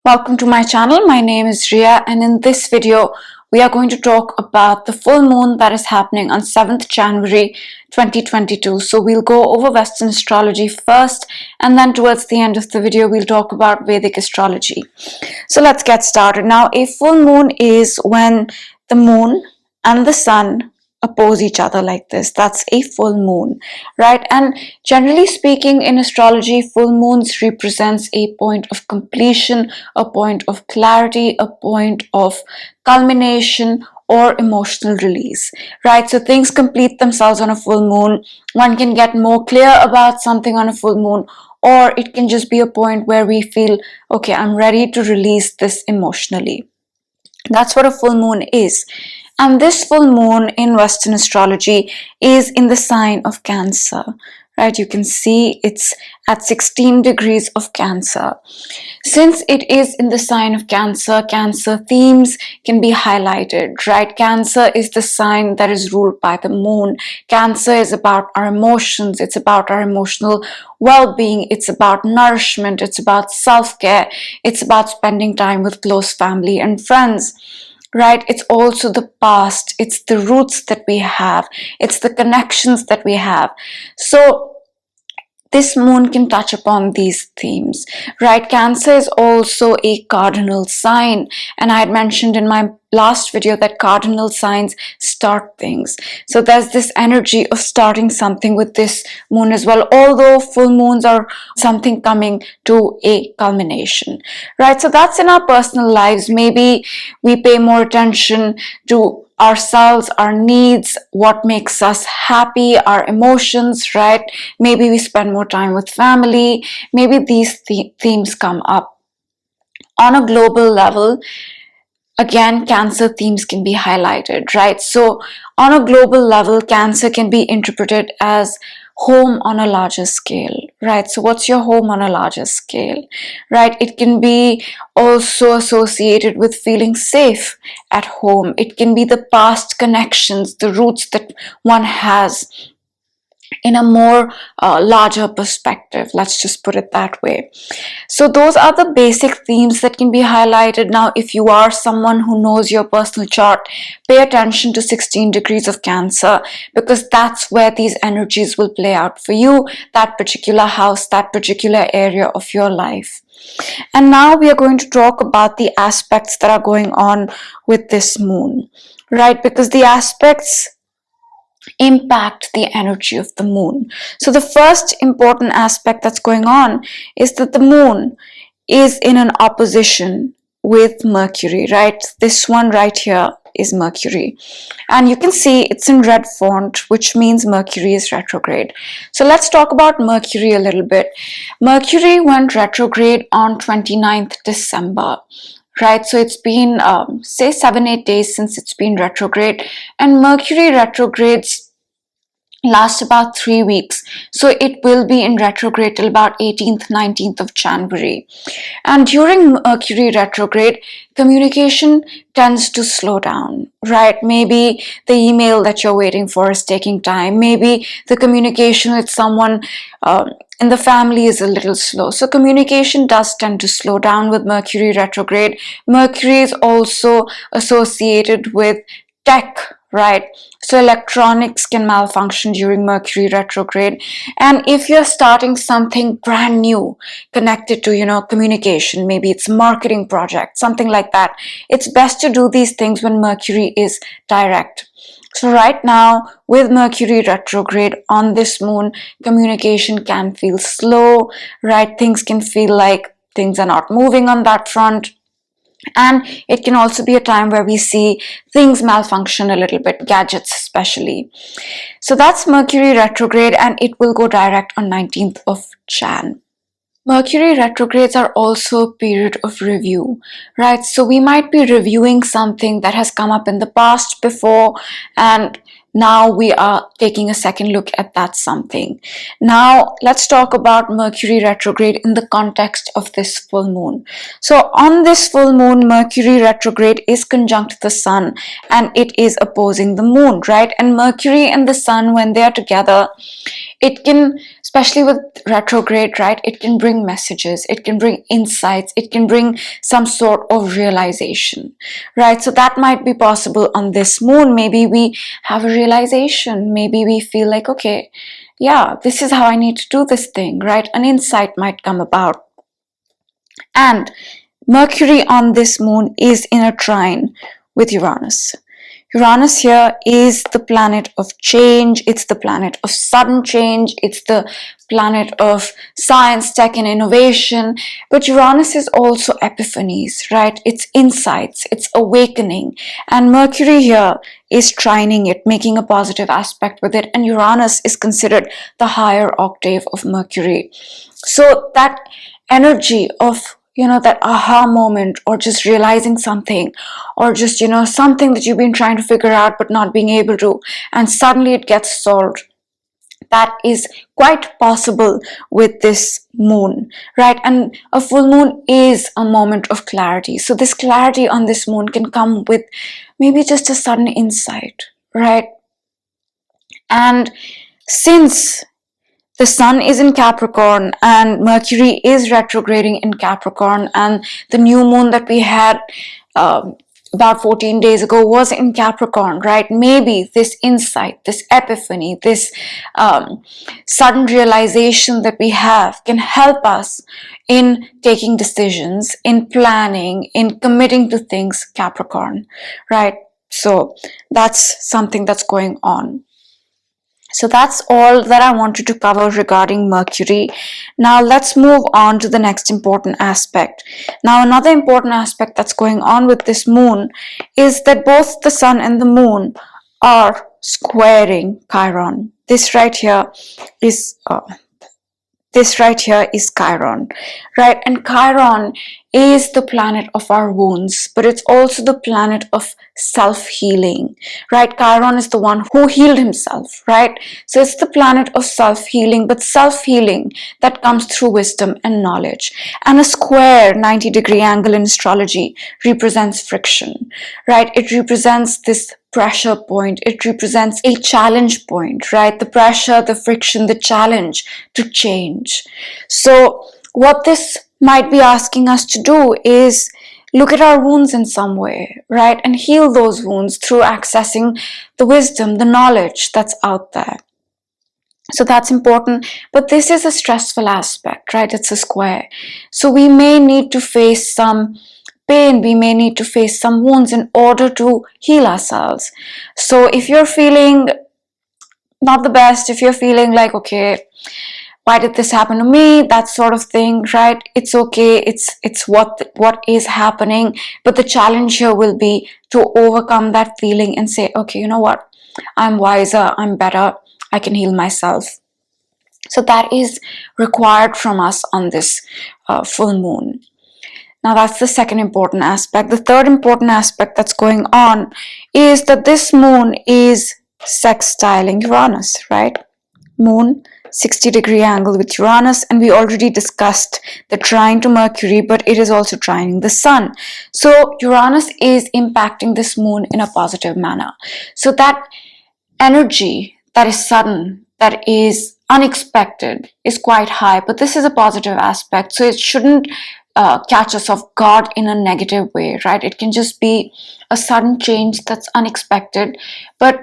Welcome to my channel. My name is Rhea, and in this video we are going to talk about the full moon that is happening on 7th January 2022. So we'll go over Western astrology first, and then towards the end of the video we'll talk about Vedic astrology. So let's get started. Now, a full moon is when the moon and the sun oppose each other like this. That's a full moon, right? And generally speaking, in astrology, full moons represents a point of completion, a point of clarity, a point of culmination or emotional release, right? So things complete themselves on a full moon. One can get more clear about something on a full moon, or it can just be a point where we feel, okay, I'm ready to release this emotionally. That's what a full moon is. And this full moon in Western astrology is in the sign of Cancer, right? You can see it's at 16 degrees of Cancer. Since it is in the sign of Cancer, Cancer themes can be highlighted, right? Cancer is the sign that is ruled by the moon. Cancer is about our emotions. It's about our emotional well-being. It's about nourishment. It's about self-care. It's about spending time with close family and friends. Right? It's also the past. It's the roots that we have. It's the connections that we have. So this moon can touch upon these themes, right? Cancer is also a cardinal sign, and I had mentioned in my last video that cardinal signs start things. So there's this energy of starting something with this moon as well, although full moons are something coming to a culmination, right? So that's in our personal lives. Maybe we pay more attention to ourselves, our needs, what makes us happy, our emotions, right? Maybe we spend more time with family. Maybe these themes come up. On a global level, again, Cancer themes can be highlighted, right? So on a global level, Cancer can be interpreted as home on a larger scale, right? So what's your home on a larger scale, right? It can be also associated with feeling safe at home. It can be the past connections, the roots that one has in a more larger perspective. Let's just put it that way. So those are the basic themes that can be highlighted. Now, if you are someone who knows your personal chart, pay attention to 16 degrees of Cancer, because that's where these energies will play out for you, that particular house, that particular area of your life. And now we are going to talk about the aspects that are going on with this moon, right? Because the aspects impact the energy of the moon. So the first important aspect that's going on is that the moon is in an opposition with Mercury, right? This one right here is Mercury, and you can see it's in red font, which means Mercury is retrograde. So let's talk about Mercury a little bit. Mercury went retrograde on 29th December. Right, so it's been say 7-8 days since it's been retrograde, and Mercury retrogrades last about 3 weeks, so it will be in retrograde till about 18th 19th of January. And during Mercury retrograde, communication tends to slow down, right? Maybe the email that you're waiting for is taking time. Maybe the communication with someone in the family is a little slow. So communication does tend to slow down with Mercury retrograde. Mercury is also associated with tech, right? So electronics can malfunction during Mercury retrograde. And if you're starting something brand new connected to, communication, maybe it's a marketing project, something like that, it's best to do these things when Mercury is direct. So right now, with Mercury retrograde on this moon, communication can feel slow, right? Things can feel like things are not moving on that front. And it can also be a time where we see things malfunction a little bit, gadgets especially. So that's Mercury retrograde, and it will go direct on 19th of Jan. Mercury retrogrades are also a period of review, right? So we might be reviewing something that has come up in the past before, and now we are taking a second look at that something. Now let's talk about Mercury retrograde in the context of this full moon. So on this full moon, Mercury retrograde is conjunct the sun, and it is opposing the moon, right? And Mercury and the sun, when they are together, it can especially with retrograde, right? It can bring messages, it can bring insights, it can bring some sort of realization, right? So that might be possible on this moon. Maybe we have a realization, maybe we feel like, okay, yeah, this is how I need to do this thing, right? An insight might come about. And Mercury on this moon is in a trine with Uranus. Uranus here is the planet of change, it's the planet of sudden change, it's the planet of science, tech, and innovation. But Uranus is also epiphanies, right? It's insights, it's awakening. And Mercury here is trining it, making a positive aspect with it. And Uranus is considered the higher octave of Mercury. So that energy of that aha moment, or just realizing something, or just, something that you've been trying to figure out but not being able to, and suddenly it gets solved. That is quite possible with this moon, right? And a full moon is a moment of clarity. So this clarity on this moon can come with maybe just a sudden insight, right? And since the sun is in Capricorn and Mercury is retrograding in Capricorn, and the new moon that we had about 14 days ago was in Capricorn, right? Maybe this insight, this epiphany, this sudden realization that we have can help us in taking decisions, in planning, in committing to things, Capricorn, right? So that's something that's going on. So that's all that I wanted to cover regarding Mercury. Now let's move on to the next important aspect. Now another important aspect that's going on with this moon is that both the sun and the moon are squaring Chiron. This right here is Chiron, right? And Chiron is the planet of our wounds, but it's also the planet of self-healing, right? Chiron is the one who healed himself, right? So it's the planet of self-healing, but self-healing that comes through wisdom and knowledge. And a square 90-degree angle in astrology represents friction, right? It represents this pressure point. It represents a challenge point, right? The pressure, the friction, the challenge to change. So what this might be asking us to do is look at our wounds in some way, right? And heal those wounds through accessing the wisdom, the knowledge that's out there. So that's important. But this is a stressful aspect, right? It's a square. So we may need to face some pain, we may need to face some wounds in order to heal ourselves. So if you're feeling not the best, if you're feeling like, okay, why did this happen to me, that sort of thing, right? It's okay, it's what is happening, but the challenge here will be to overcome that feeling and say, okay, you know what, I'm wiser, I'm better, I can heal myself. So that is required from us on this full moon. Now that's the second important aspect. The third important aspect that's going on is that this moon is sextiling Uranus, right? Moon, 60-degree angle with Uranus, and we already discussed the trine to Mercury, but it is also trining the sun. So Uranus is impacting this moon in a positive manner. So that energy that is sudden, that is unexpected, is quite high, but this is a positive aspect. So it shouldn't catch us off guard in a negative way, right? It can just be a sudden change that's unexpected, but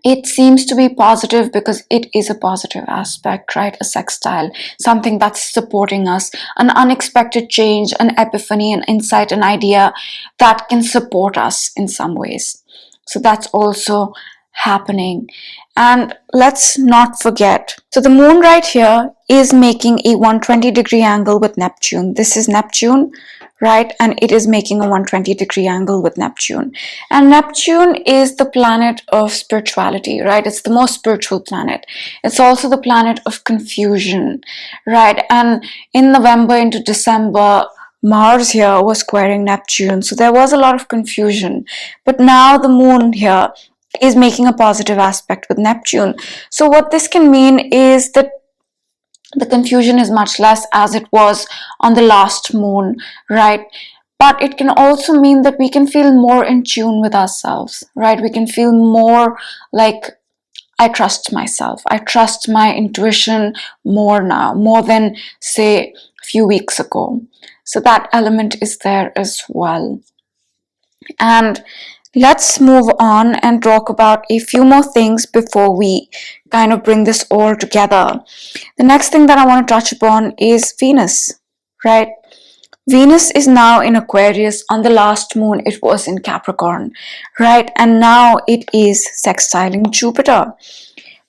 it seems to be positive because it is a positive aspect, right? A sextile, something that's supporting us, an unexpected change, an epiphany, an insight, an idea that can support us in some ways. So that's also happening. And let's not forget, so the moon right here is making a 120-degree angle with Neptune. This is Neptune, right? And it is making a 120-degree angle with Neptune. And Neptune is the planet of spirituality, right? It's the most spiritual planet. It's also the planet of confusion, right? And in November into December, Mars here was squaring Neptune. So there was a lot of confusion. But now the moon here is making a positive aspect with Neptune. So what this can mean is that the confusion is much less as it was on the last moon, right? But it can also mean that we can feel more in tune with ourselves, right? We can feel more like I trust myself. I trust my intuition more now, more than, say, a few weeks ago. So that element is there as well. And let's move on and talk about a few more things before we kind of bring this all together. The next thing that I want to touch upon is Venus, right? Venus is now in Aquarius. On the last moon, it was in Capricorn, right? And now it is sextiling Jupiter.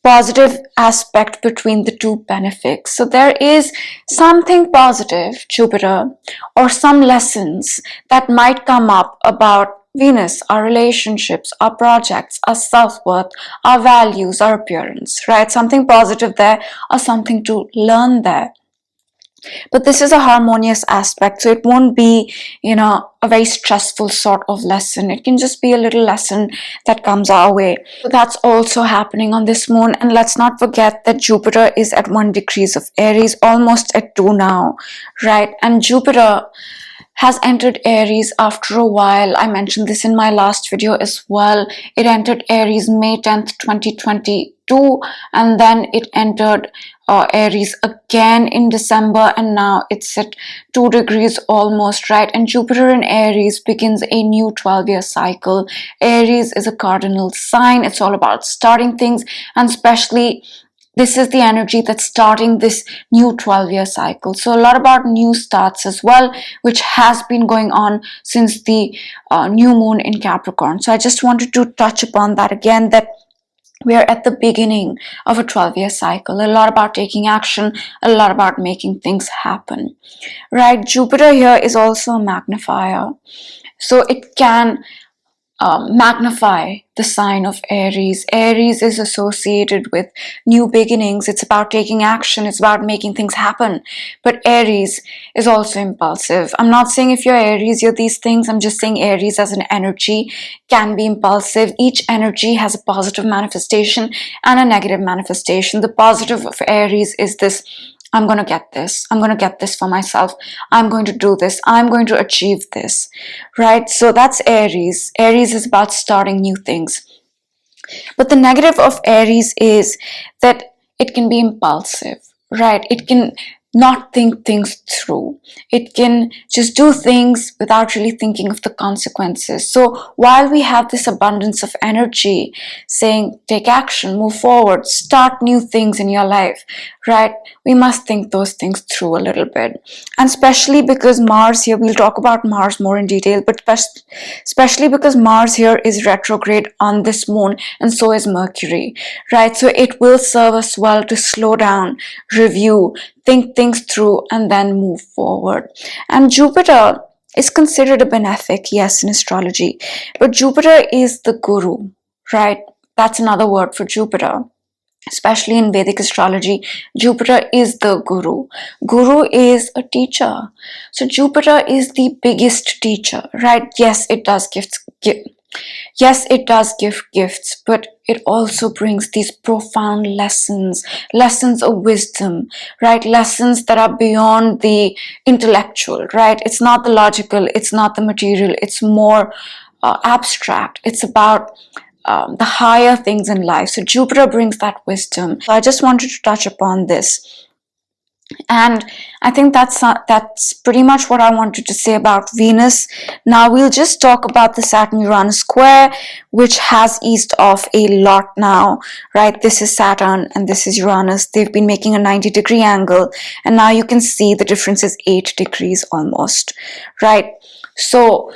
Positive aspect between the two benefics. So there is something positive, Jupiter, or some lessons that might come up about Venus, our relationships, our projects, our self-worth, our values, our appearance, right? Something positive there or something to learn there. But this is a harmonious aspect, so it won't be, a very stressful sort of lesson. It can just be a little lesson that comes our way. So that's also happening on this moon. And let's not forget that Jupiter is at 1 degrees of Aries, almost at 2 now, right? And Jupiter has entered Aries after a while. I mentioned this in my last video as well. It entered Aries May 10th, 2022, and then it entered Aries again in December, and now it's at 2 degrees almost, right? And Jupiter in Aries begins a new 12-year cycle. Aries is a cardinal sign. It's all about starting things, and especially this is the energy that's starting this new 12-year cycle. So a lot about new starts as well, which has been going on since the new moon in Capricorn. So I just wanted to touch upon that again, that we're at the beginning of a 12-year cycle. A lot about taking action, a lot about making things happen, right? Jupiter here is also a magnifier. So it can magnify the sign of Aries. Aries is associated with new beginnings. It's about taking action. It's about making things happen. But Aries is also impulsive. I'm not saying if you're Aries, you're these things. I'm just saying Aries as an energy can be impulsive. Each energy has a positive manifestation and a negative manifestation. The positive of Aries is this: I'm going to get this. I'm going to get this for myself. I'm going to do this. I'm going to achieve this, right? So that's Aries. Aries is about starting new things. But the negative of Aries is that it can be impulsive, right? It can not think things through. It can just do things without really thinking of the consequences. So while we have this abundance of energy saying take action, move forward, start new things in your life, right? We must think those things through a little bit. And especially because Mars here, we'll talk about Mars more in detail, but especially because Mars here is retrograde on this moon, and so is Mercury, right? So it will serve us well to slow down, review, think things through, and then move forward. And Jupiter is considered a benefic, yes, in astrology, but Jupiter is the guru, right? That's another word for Jupiter. Especially in Vedic astrology, Jupiter is the guru. Guru is a teacher. So Jupiter is the biggest teacher, right? Yes, it does give gifts, but it also brings these profound lessons of wisdom, right? Lessons that are beyond the intellectual, right? It's not the logical, it's not the material, it's more abstract. It's about the higher things in life. So Jupiter brings that wisdom. So I just wanted to touch upon this. And I think that's pretty much what I wanted to say about Venus. Now we'll just talk about the Saturn-Uranus square, which has eased off a lot now, right? This is Saturn and this is Uranus. They've been making a 90-degree angle, and now you can see the difference is 8 degrees almost, right? So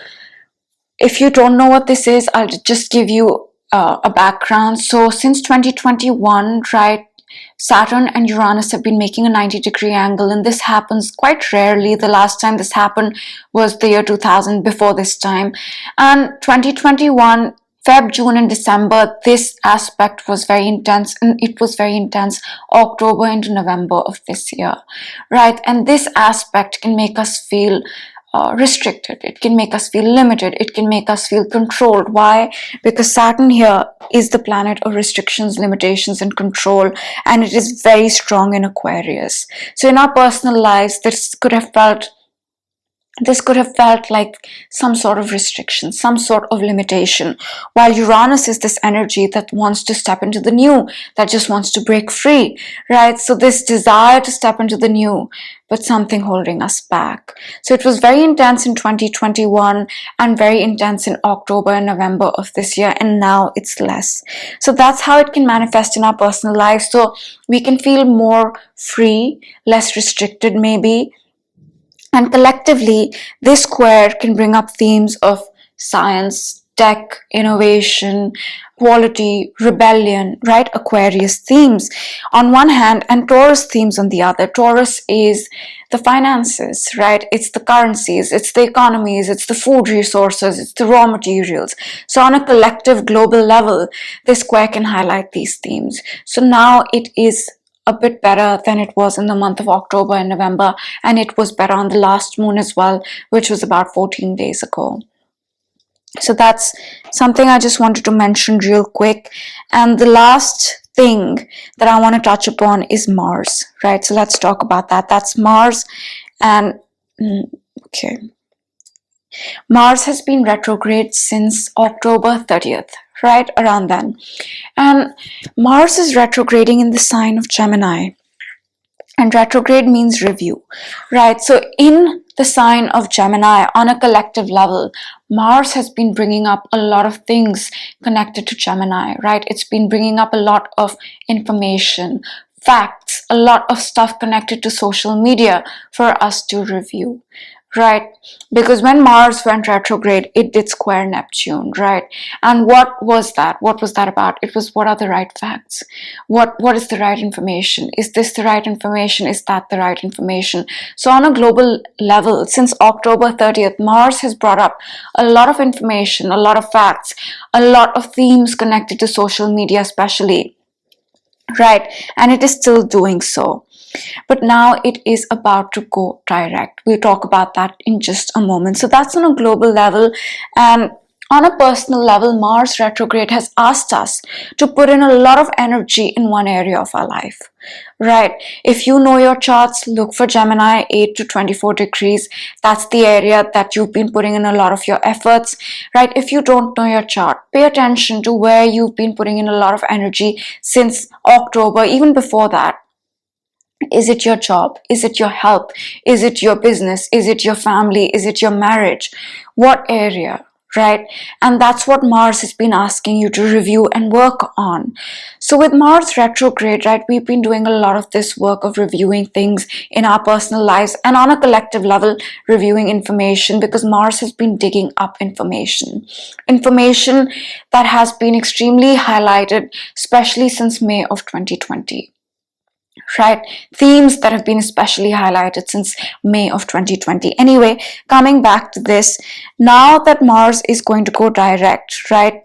if you don't know what this is, I'll just give you a background. So since 2021, right, Saturn and Uranus have been making a 90-degree angle, and this happens quite rarely. The last time this happened was the year 2000, before this time. And 2021, Feb, June, and December, this aspect was very intense, and it was very intense October into November of this year, right? And this aspect can make us feel restricted. It can make us feel limited. It can make us feel controlled. Why? Because Saturn here is the planet of restrictions, limitations, and control, and it is very strong in Aquarius. So in our personal lives, this could have felt This could have felt like some sort of restriction, some sort of limitation, while Uranus is this energy that wants to step into the new, that just wants to break free, right? So this desire to step into the new, but something holding us back. So it was very intense in 2021 and very intense in October and November of this year, and now it's less. So that's how it can manifest in our personal life. So we can feel more free, less restricted maybe. And collectively, this square can bring up themes of science, tech, innovation, quality, rebellion, right? Aquarius themes on one hand, and Taurus themes on the other. Taurus is the finances, right? It's the currencies, it's the economies, it's the food resources, it's the raw materials. So on a collective global level, this square can highlight these themes. So now it is a bit better than it was in the month of October and November, and it was better on the last moon as well, which was about 14 days ago. So that's something I just wanted to mention real quick. And the last thing that I want to touch upon is Mars, right? So let's talk about that. That's Mars. And okay, Mars has been retrograde since October 30th, right around then. And Mars is retrograding in the sign of Gemini. And retrograde means review, right? So in the sign of Gemini, on a collective level, Mars has been bringing up a lot of things connected to Gemini, right? It's been bringing up a lot of information, facts, a lot of stuff connected to social media for us to review, right? Because when Mars went retrograde, it did square Neptune, right? And what was that? What was that about? It was, what are the right facts? What is the right information? Is this the right information? Is that the right information? So on a global level, since October 30th, Mars has brought up a lot of information, a lot of facts, a lot of themes connected to social media especially, right? And it is still doing so. But now it is about to go direct. We'll talk about that in just a moment. So that's on a global level. And on a personal level, Mars retrograde has asked us to put in a lot of energy in one area of our life, right? If you know your charts, look for Gemini 8 to 24 degrees. That's the area that you've been putting in a lot of your efforts, right? If you don't know your chart, pay attention to where you've been putting in a lot of energy since October, even before that. Is it your job? Is it your health? Is it your business? Is it your family? Is it your marriage? What area, right? And that's what Mars has been asking you to review and work on. So with Mars retrograde, right, we've been doing a lot of this work of reviewing things in our personal lives and on a collective level, reviewing information, because Mars has been digging up information that has been extremely highlighted, especially since May of 2020. Right? Themes that have been especially highlighted since May of 2020. Anyway, coming back to this, now that Mars is going to go direct, right?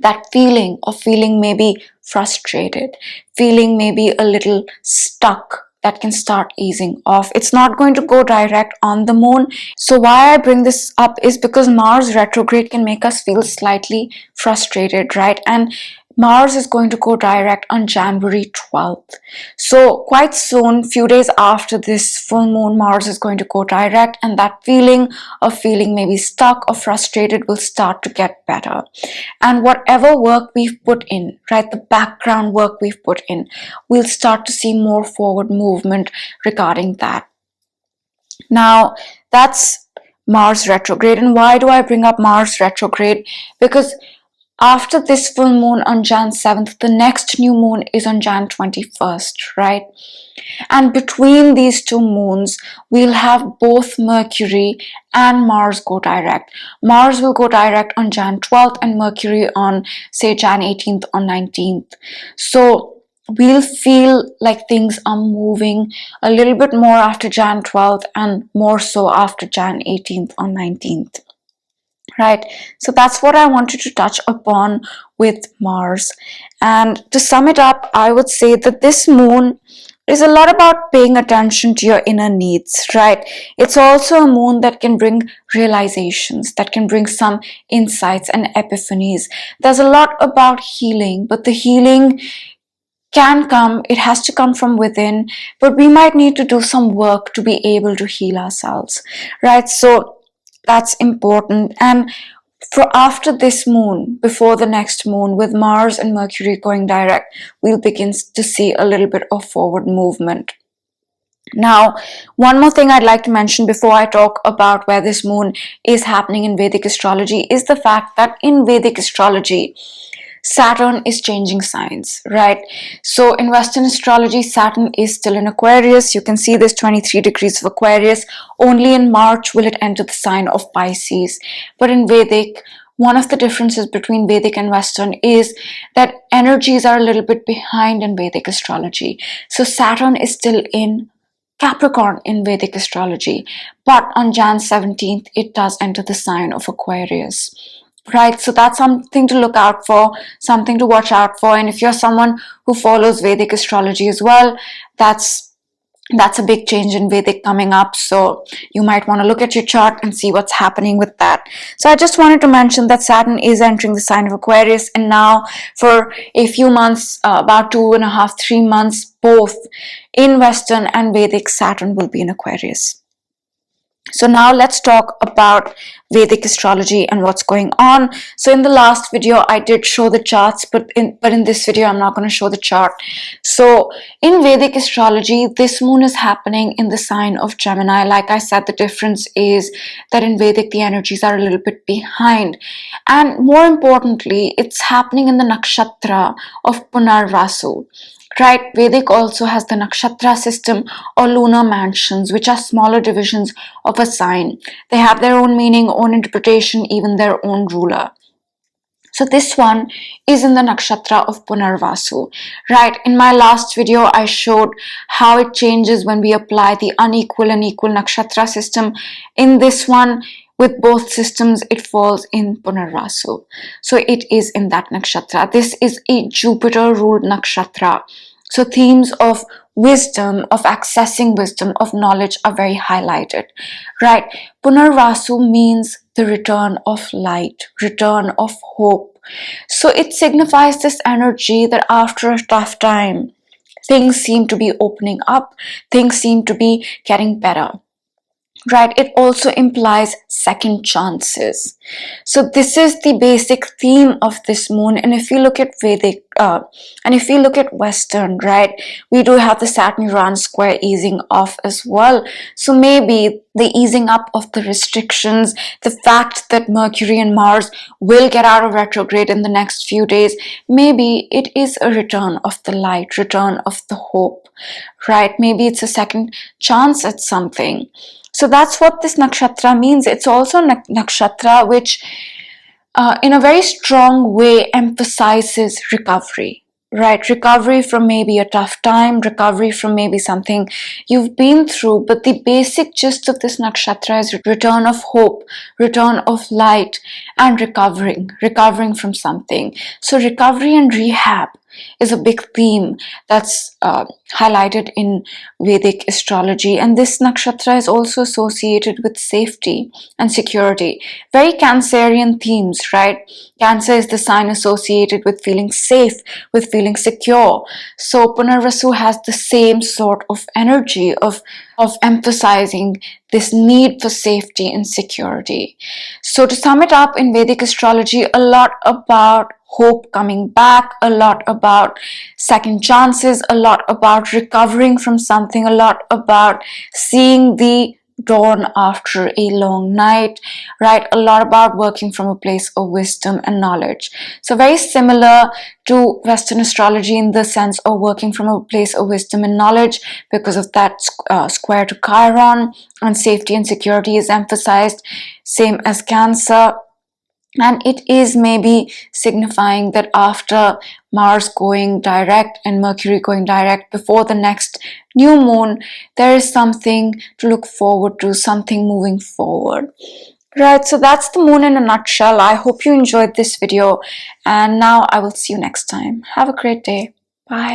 That feeling of feeling maybe frustrated, feeling maybe a little stuck, that can start easing off. It's not going to go direct on the moon. So why I bring this up is because Mars retrograde can make us feel slightly frustrated, right? And Mars is going to go direct on January 12th. So quite soon, few days after this full moon, Mars is going to go direct, and that feeling of feeling maybe stuck or frustrated will start to get better. And whatever work we've put in, right, the background work we've put in, we'll start to see more forward movement regarding that. Now, that's Mars retrograde. And why do I bring up Mars retrograde? Because after this full moon on Jan 7th, the next new moon is on Jan 21st, right? And between these two moons, we'll have both Mercury and Mars go direct. Mars will go direct on Jan 12th and Mercury on, say, Jan 18th or 19th. So we'll feel like things are moving a little bit more after Jan 12th and more so after Jan 18th or 19th. Right, so that's what I wanted to touch upon with Mars. And to sum it up, I would say that this moon is a lot about paying attention to your inner needs, right? It's also a moon that can bring realizations, that can bring some insights and epiphanies. There's a lot about healing, but the healing can come, it has to come from within, but we might need to do some work to be able to heal ourselves, right? So that's important. And for after this moon, before the next moon, with Mars and Mercury going direct, we'll begin to see a little bit of forward movement. Now, one more thing I'd like to mention before I talk about where this moon is happening in Vedic astrology is the fact that in Vedic astrology, Saturn is changing signs, right? So in Western astrology, Saturn is still in Aquarius. You can see this 23 degrees of Aquarius. Only in March will it enter the sign of Pisces. But in Vedic, one of the differences between Vedic and Western is that energies are a little bit behind in Vedic astrology. So Saturn is still in Capricorn in Vedic astrology, but on Jan 17th, it does enter the sign of Aquarius. Right, so that's something to look out for, something to watch out for. And if you're someone who follows Vedic astrology as well, that's a big change in Vedic coming up. So you might want to look at your chart and see what's happening with that. So I just wanted to mention that Saturn is entering the sign of Aquarius, and now for a few months, about 2.5, 3 months, both in Western and Vedic, Saturn will be in Aquarius. So now let's talk about Vedic astrology and what's going on. So in the last video, I did show the charts, but in this video, I'm not going to show the chart. So in Vedic astrology, this moon is happening in the sign of Gemini. Like I said, the difference is that in Vedic, the energies are a little bit behind. And more importantly, it's happening in the nakshatra of Punarvasu. Right, Vedic also has the nakshatra system or lunar mansions, which are smaller divisions of a sign. They have their own meaning, own interpretation, even their own ruler. So this one is in the nakshatra of Punarvasu. Right, in my last video, I showed how it changes when we apply the unequal and equal nakshatra system. In this one, with both systems, it falls in Punarvasu. So it is in that nakshatra. This is a Jupiter-ruled nakshatra. So themes of wisdom, of accessing wisdom, of knowledge are very highlighted, right? Punarvasu means the return of light, return of hope. So it signifies this energy that after a tough time, things seem to be opening up, things seem to be getting better. Right, it also implies second chances. So this is the basic theme of this moon. And if you look at Vedic, and if you look at Western, right, we do have the Saturn-Uranus square easing off as well. So maybe the easing up of the restrictions, the fact that Mercury and Mars will get out of retrograde in the next few days, maybe it is a return of the light, return of the hope, right? Maybe it's a second chance at something. So that's what this nakshatra means. It's also a nakshatra which in a very strong way emphasizes recovery, right? Recovery from maybe a tough time, recovery from maybe something you've been through. But the basic gist of this nakshatra is return of hope, return of light, and recovering from something. So recovery and rehab is a big theme that's highlighted in Vedic astrology. And this nakshatra is also associated with safety and security. Very Cancerian themes, right? Cancer is the sign associated with feeling safe, with feeling secure. So Punarvasu has the same sort of energy of emphasizing this need for safety and security. So to sum it up, in Vedic astrology, a lot about hope coming back, a lot about second chances, a lot about recovering from something, a lot about seeing the dawn after a long night, right? A lot about working from a place of wisdom and knowledge. So very similar to Western astrology in the sense of working from a place of wisdom and knowledge, because of that square to Chiron, and safety and security is emphasized, same as Cancer. And it is maybe signifying that after Mars going direct and Mercury going direct before the next new moon, there is something to look forward to, something moving forward. Right, so that's the moon in a nutshell. I hope you enjoyed this video, and now I will see you next time. Have a great day. Bye.